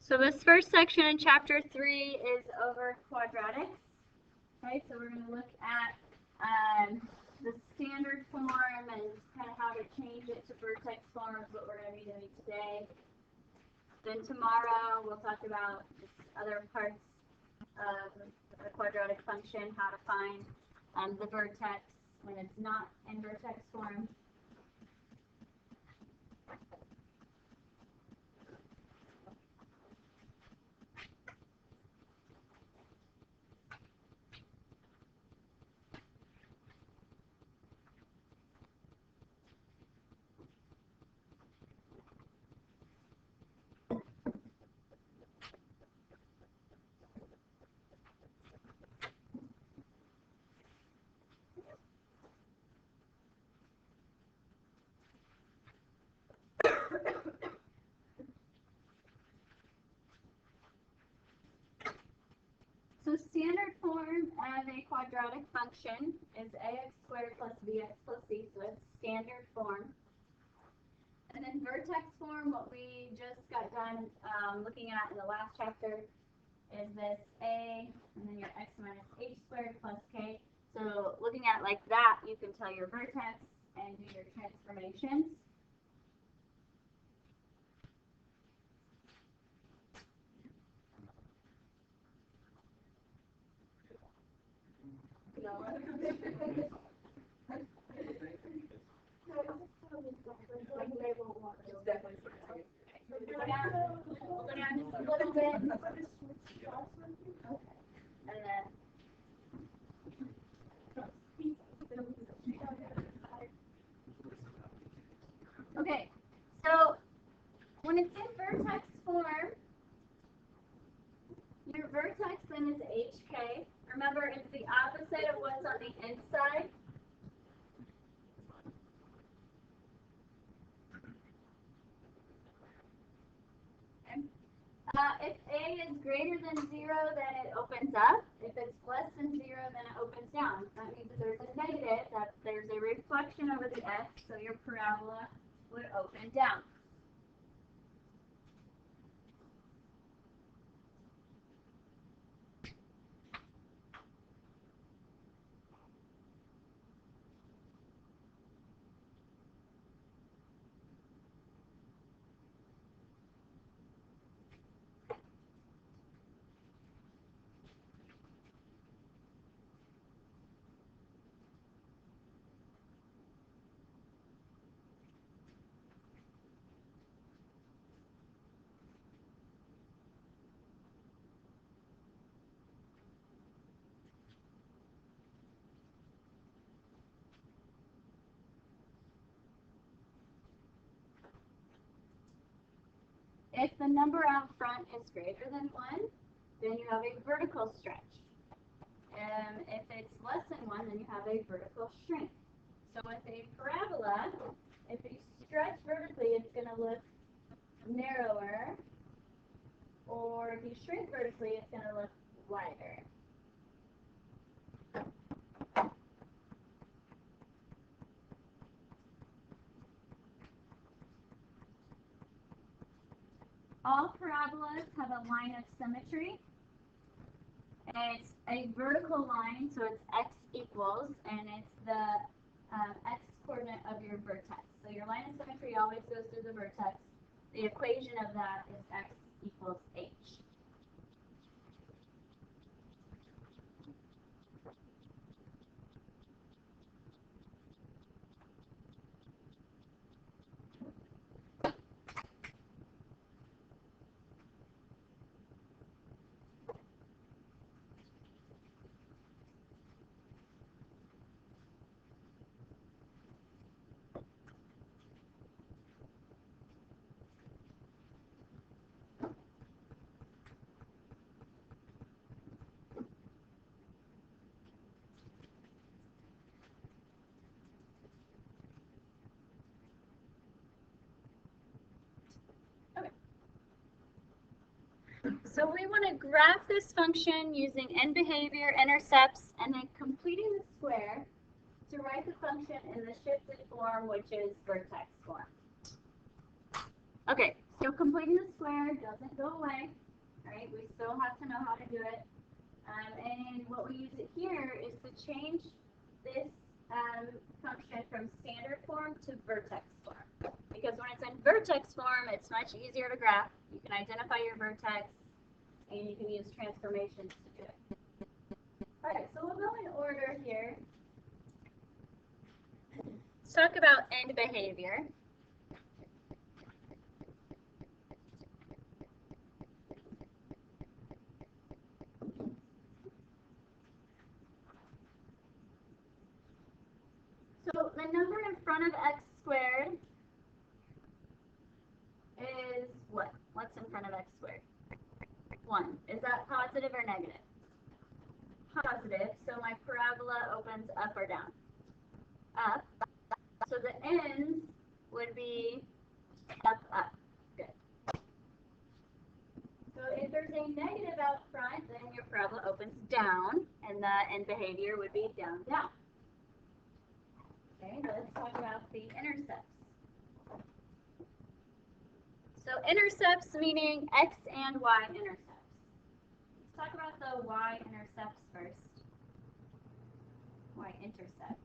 So this first section in chapter 3 is over quadratics. Okay, so we're going to look at the standard form and kind of how to change it to vertex form is what we're going to be doing today. Then tomorrow we'll talk about other parts of the quadratic function, how to find the vertex when it's not in vertex form. So standard form of a quadratic function is ax squared plus bx plus c, so it's standard form. And then vertex form, what we just got done looking at in the last chapter, is this a, and then your x minus h squared plus k. So looking at it like that, you can tell your vertex and do your transformations. Go down just a little bit. And then okay, so when it's in vertex form, your vertex then is hk. Remember, it's the opposite of what's on the inside. If a is greater than 0, then it opens up. If it's less than 0, then it opens down. That means if there's a negative, that there's a reflection over the x, so your parabola would open down. If the number out front is greater than 1, then you have a vertical stretch. If it's less than 1, then you have a vertical shrink. So with a parabola, if you stretch vertically, it's going to look narrower. Or if you shrink vertically, it's going to look wider. All parabolas have a line of symmetry. It's a vertical line, so it's x equals, and it's the x coordinate of your vertex. So your line of symmetry always goes through the vertex. The equation of that is x equals h. So we want to graph this function using end behavior, intercepts, and then completing the square to write the function in the shifted form, which is vertex form. Okay, so completing the square doesn't go away, right? We still have to know how to do it. And what we use it here is to change this function from standard form to vertex form. Because when it's in vertex form, it's much easier to graph. You can identify your vertex, and you can use transformations to do it. All right, so we'll go in order here. Let's talk about end behavior. So the number in front of x squared is what? What's in front of x squared? 1. Is that positive or negative? Positive, so my parabola opens up or down? Up. So the ends would be up, up. Good. So if there's a negative out front, then your parabola opens down, and the end behavior would be down, down. Okay, let's talk about the intercepts. So intercepts meaning x and y intercepts. Let's talk about the y-intercepts first. Y-intercept.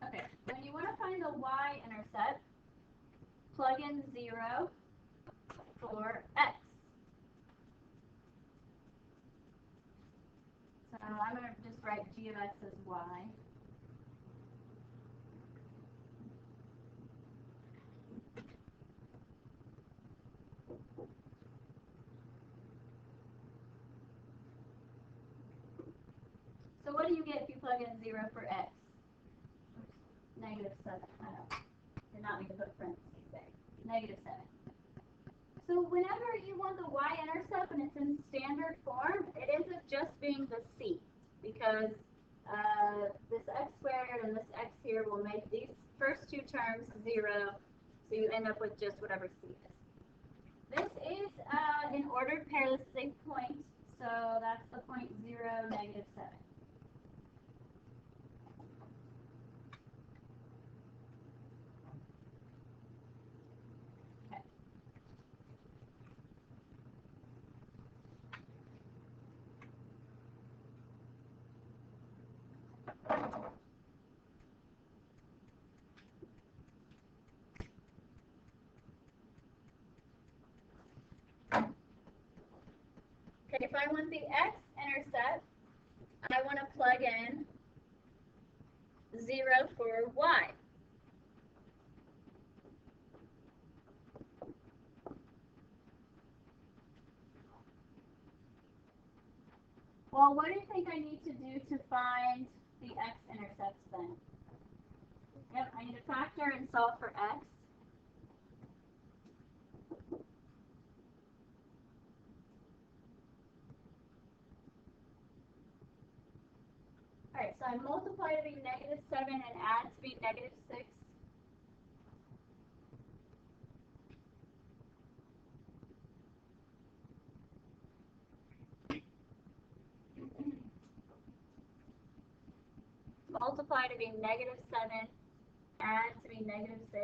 Okay, when you want to find the y-intercept, plug in 0 for x. So I'm going to just write g of x as y. So what do you get if you plug in 0 for x? Negative 7. I know. Did not mean to put parentheses there. Negative 7. So whenever you want the y-intercept and it's in standard form, it ends up just being the c, because this x squared and this x here will make these first two terms 0, so you end up with just whatever c is. This is an ordered pair. This is a point, so that's the point 0, negative 7. Okay, if I want the x-intercept, I want to plug in 0 for y. Well, what do you think I need to do to find the x-intercepts then? Yep, I need to factor and solve for x. Alright, so I multiply to be negative 7 and add to be negative 6. Multiply to be negative 7, add to be negative 6.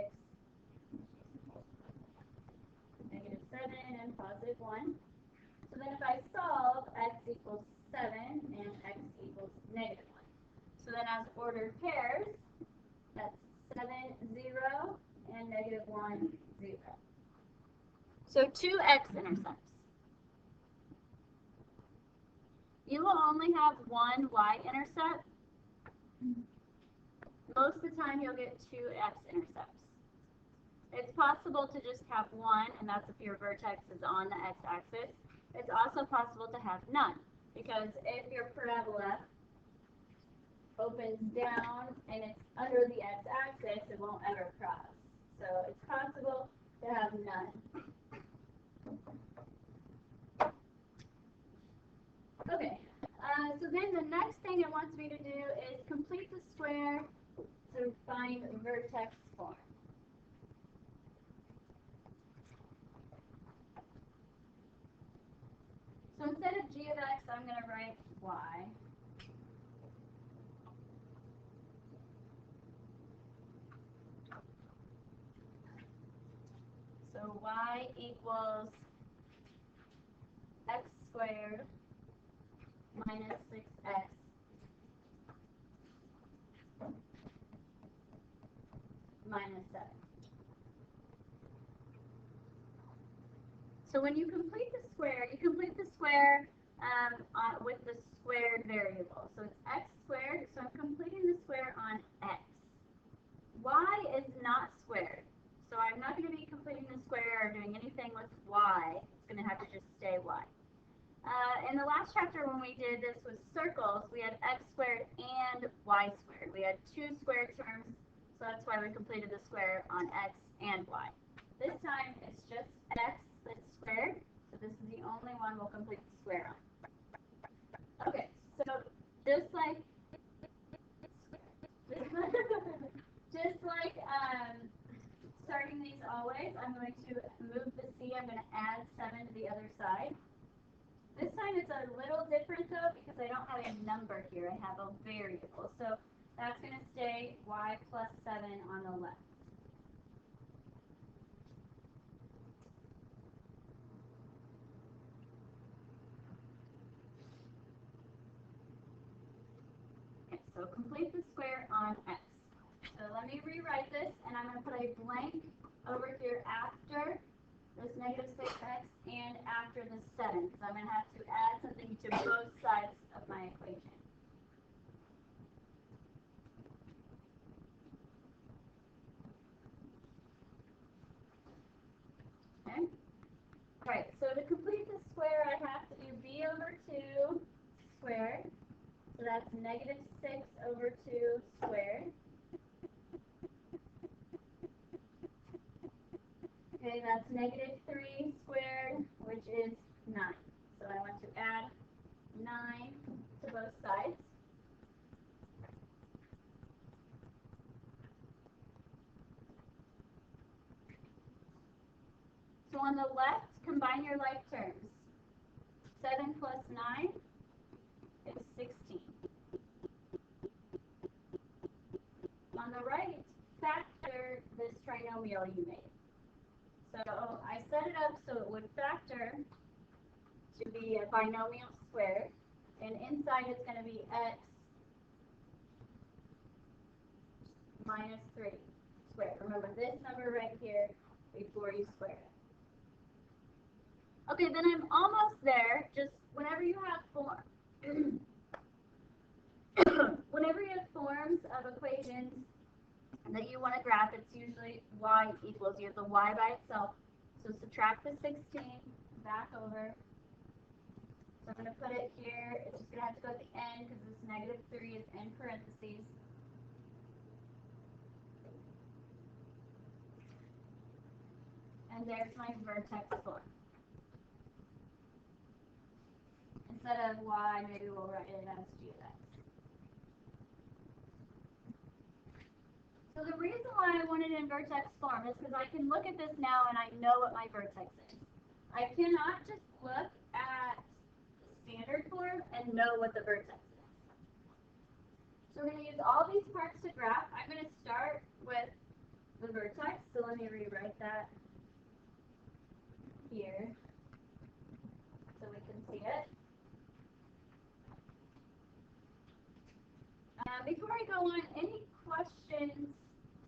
Negative 7 and positive 1. So then if I solve, x equals 7 and x equals negative 1. So then as ordered pairs, that's 7, 0, and negative 1, 0. So two x-intercepts. You will only have one y-intercept. Most of the time you'll get two x-intercepts. It's possible to just have one, and that's if your vertex is on the x-axis. It's also possible to have none, because if your parabola opens down and it's under the x-axis, it won't ever cross. So it's possible to have none. Okay, so then the next thing it wants me to do is complete the square to find vertex form. So instead of g of x, I'm going to write y. So y equals x squared minus 6x minus 7. So when you complete the square, you complete the square with the squared variable. So it's x squared, so I'm completing the square on x. Y is not squared, so I'm not going to be completing the square or doing anything with y. It's going to have to just stay y. In the last chapter when we did this with circles, we had x squared and y squared. We had two square terms, so that's why we completed the square on x and y. This time it's just x that's squared, so this is the only one we'll complete the square on. Okay, so just like starting these always, I'm going to move the c. I'm going to add 7 to the other side. This time it's a little different though because I don't have a number here. I have a variable. So that's going to stay y plus 7 on the left. Okay, so complete the square on x. So let me rewrite this, and I'm going to put a blank over here after this negative 6x and after the 7, because I'm going to have to add something to both sides of my equation. Okay? All right, so to complete the square, I have to do b over 2 squared. So that's negative 6 over 2 squared. Okay, that's negative 3 squared, which is 9. So I want to add 9 to both sides. So on the left, combine your like terms. 7 plus 9 is 16. On the right, factor this trinomial you made. So I set it up so it would factor to be a binomial squared, and inside it's going to be x minus 3 squared. Remember this number right here before you square it. Okay, then I'm almost there. Just whenever you have forms of equations that you want to graph, it's usually y equals. You have the y by itself. So subtract the 16 back over. So I'm going to put it here. It's just going to have to go at the end because this negative 3 is in parentheses. And there's my vertex form. Instead of y, maybe we'll write it as g of x. So the reason why I wanted it in vertex form is because I can look at this now and I know what my vertex is. I cannot just look at standard form and know what the vertex is. So we're going to use all these parts to graph. I'm going to start with the vertex, so let me rewrite that here so we can see it. Before I go on, any questions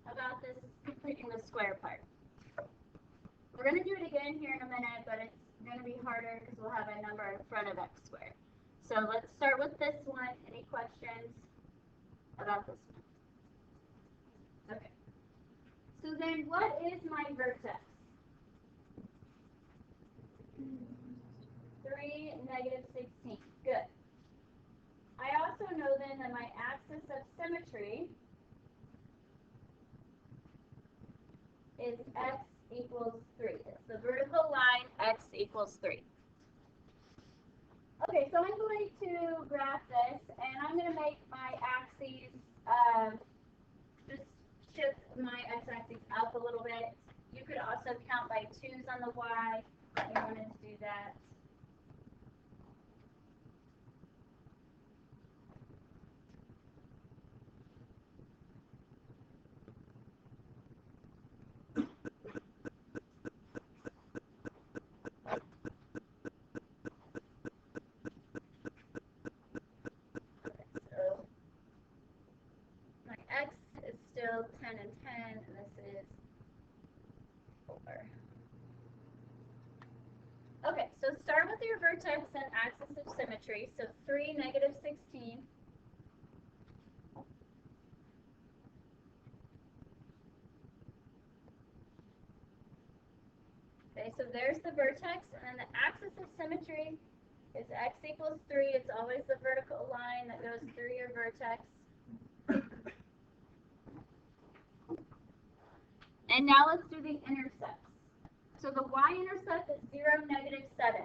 about this completing the square part? We're going to do it again here in a minute, but it's going to be harder because we'll have a number in front of x squared. So let's start with this one. Any questions about this one? Okay. So then what is my vertex? 3, negative 16. Good. I also know then that my axis of symmetry is x equals 3. It's the vertical line x equals 3. Okay, so I'm going to graph this, and I'm going to make my axes, just shift my x-axis up a little bit. You could also count by 2's on the y if you wanted to do that. still 10 and 10, and this is 4. Okay, so start with your vertex and axis of symmetry. So 3, negative 16. Okay, so there's the vertex, and then the axis of symmetry is x equals 3. It's always the vertical line that goes through your vertex. And now let's do the intercepts. So the y-intercept is 0, negative 7.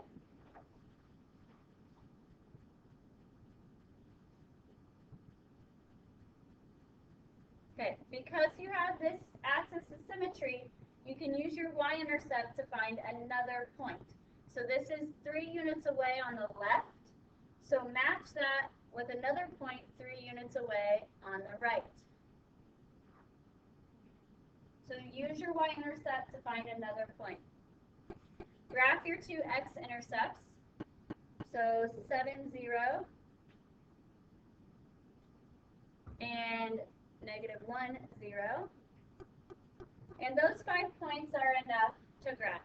Okay, because you have this axis of symmetry, you can use your y-intercept to find another point. So this is 3 units away on the left. So match that with another point 3 units away on the right. So use your y-intercept to find another point. Graph your two x-intercepts. So 7, 0, and negative 1, 0. And those 5 points are enough to graph.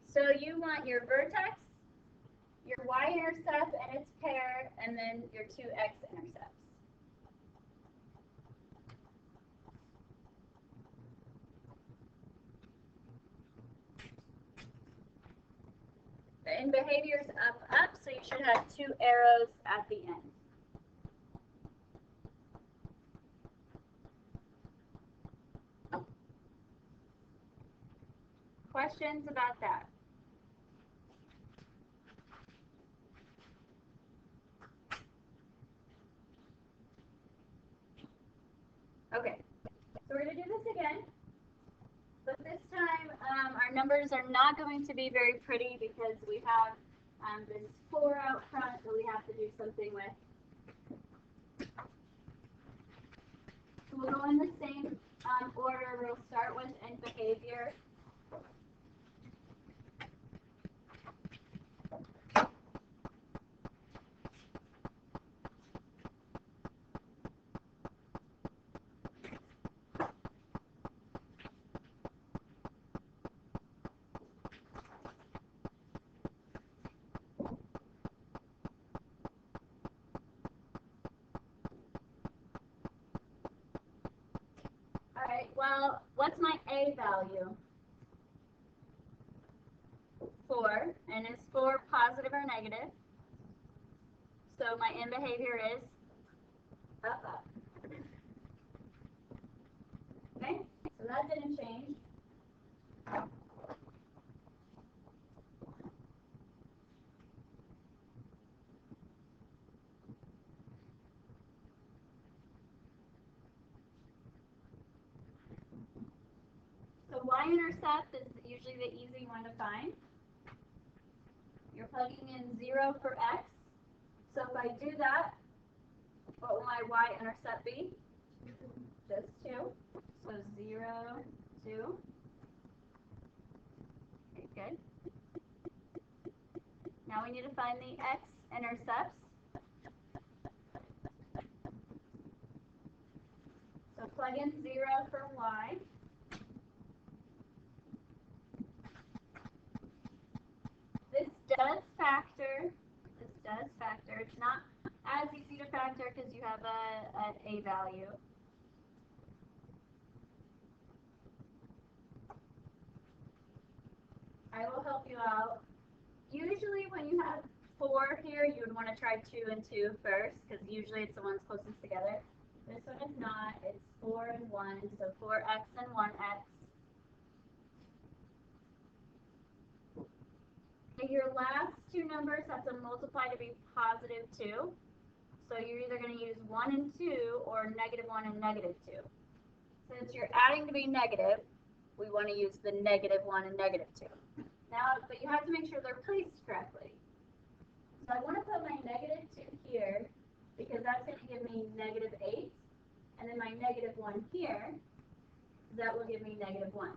So you want your vertex, your y-intercept and its pair, and then your two x-intercepts. In behavior is up, up, so you should have 2 arrows at the end. Questions about that? Okay, so we're going to do this again. But this time, our numbers are not going to be very pretty because we have this 4 out front that we have to do something with. So we'll go in the same order. We'll start with in behavior. Alright, well, what's my A value? 4, and is 4 positive or negative? So my in behavior is up, up. Okay, so that didn't change. So y-intercept is usually the easy one to find. You're plugging in 0 for x. So if I do that, what will my y-intercept be? Just 2. So 0, 2. Okay, good. Now we need to find the x-intercepts. So plug in 0 for y. This does factor. It's not as easy to factor because you have an A value. I will help you out. Usually when you have 4 here, you would want to try 2 and 2 first because usually it's the ones closest together. This one is not. It's 4 and 1, so 4x and 1x. Your last two numbers have to multiply to be positive 2. So you're either going to use 1 and 2 or negative 1 and negative 2. Since you're adding to be negative, we want to use the negative 1 and negative 2. Now, but you have to make sure they're placed correctly. So I want to put my negative 2 here because that's going to give me negative 8. And then my negative 1 here, that will give me negative 1.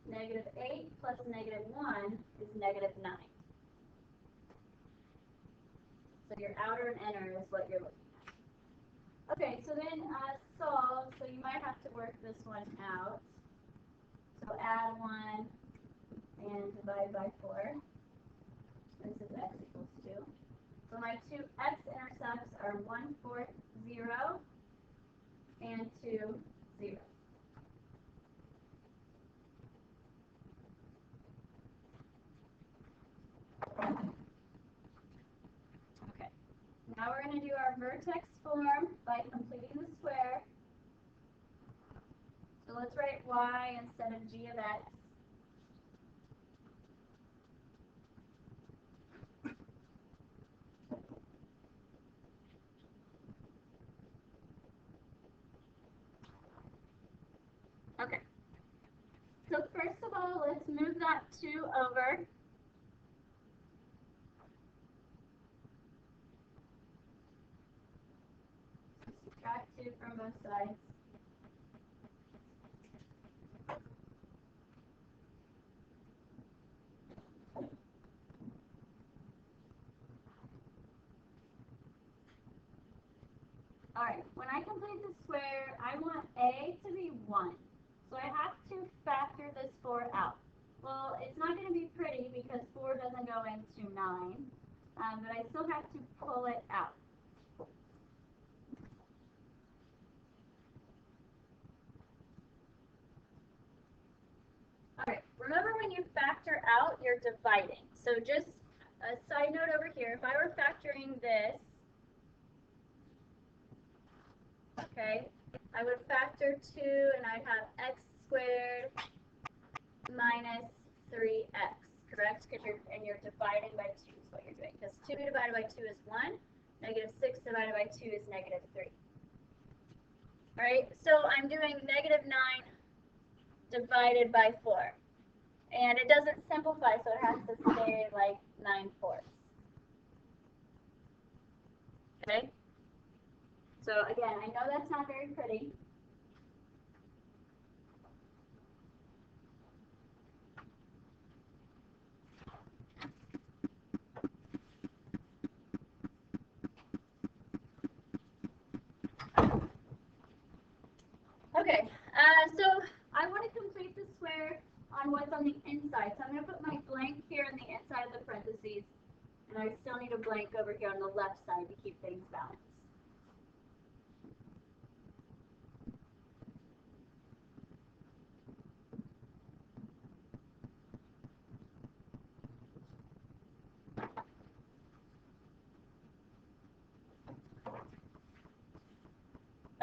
Negative 8 plus negative 1 is negative 9. So your outer and inner is what you're looking at. Okay, so then solve. So you might have to work this one out. So add 1 and divide by 4. This is x equals 2. So my two x-intercepts are 1, 4, 0, and 2, 0. Okay, now we're going to do our vertex form by completing the square. So let's write y instead of g of x. Okay. So first of all, let's move that 2 over. Subtract 2 from both sides. Alright, when I complete the square, I want a to be 1. So I have to factor this 4 out. Well, it's not going to be pretty because 4 doesn't go into 9, but I still have to pull it out. Alright, remember when you factor out, you're dividing. So just a side note over here, if I were factoring this, okay, I would factor 2 and I'd have x squared minus 3x, correct? Because you're dividing by 2 is what you're doing. Because 2 divided by 2 is 1, negative 6 divided by 2 is negative 3. Alright, so I'm doing negative 9 divided by 4. And it doesn't simplify, so it has to stay like 9/4. Okay? So again, I know that's not very pretty. Okay, so I want to complete the square on what's on the inside. So I'm going to put my blank here on the inside of the parentheses, and I still need a blank over here on the left side to keep things balanced.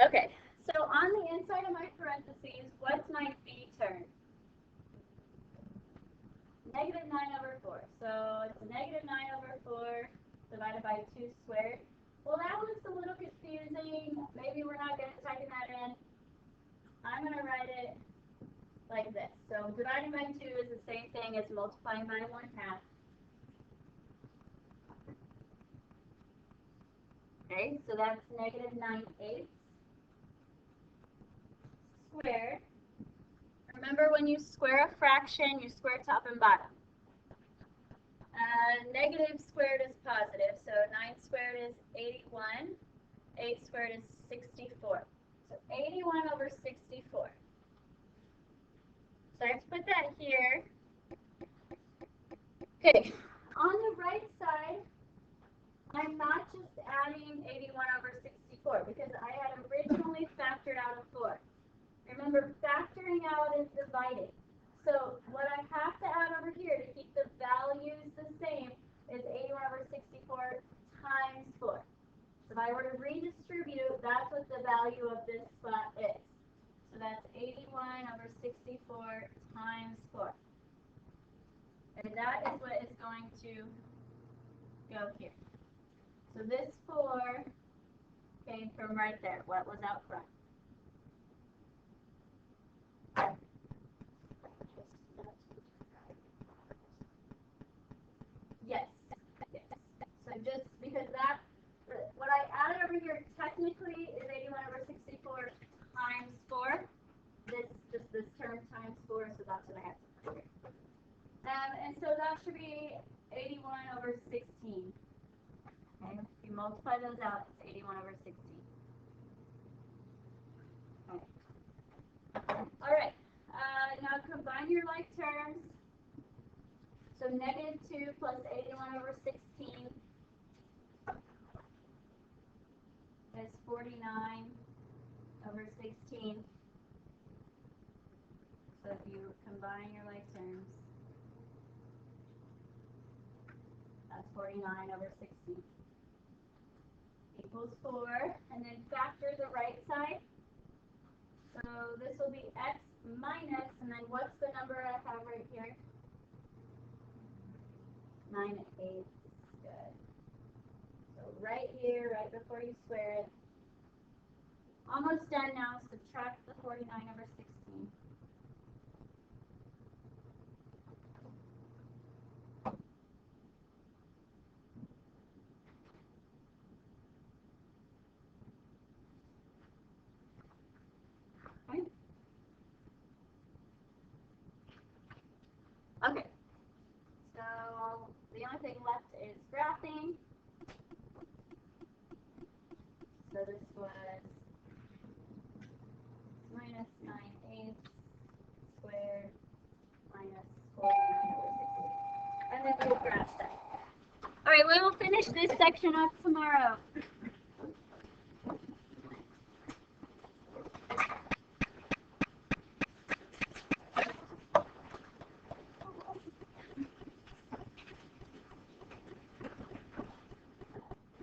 Okay, so on the inside of my parentheses, what's my b term? Negative 9 over 4. So it's negative 9 over 4 divided by 2 squared. Well, that looks a little confusing. Maybe we're not typing that in. I'm going to write it like this. So dividing by 2 is the same thing as multiplying by 1/2. Okay, so that's negative 9/8 squared. Remember, when you square a fraction, you square top and bottom. Negative squared is positive, so 9 squared is 81. 8 squared is 64. So 81 over 64. So I have to put that here. Okay, on the right side, I'm not just adding 81 over 64 because I had originally factored out a 4. Remember, factoring out is dividing. So what I have to add over here to keep the values the same is 81 over 64 times 4. So if I were to redistribute, that's what the value of this spot is. So that's 81 over 64 times 4. And that is what is going to go here. So this 4 came from right there, what was out front. Yes. Yes. So just because that, what I added over here technically is 81 over 64 times 4. This term times 4, so that's what I have to put here. And so that should be 81 over 16. Okay, if you multiply those out, it's 81 over 16. Okay. So negative 2 plus 81 over 16 is 49 over 16. So if you combine your like terms, that's 49 over 16 equals 4. And then factor the right side. So this will be x minus, and then what's the number I have right here? 9/8. Good. So right here, right before you square it. Almost done now. Subtract the 49 over 16. Okay. So the only thing left is graphing. So this was minus 9/8 squared minus 49 over 16. And then we'll graph that. All right, we will finish this section up tomorrow.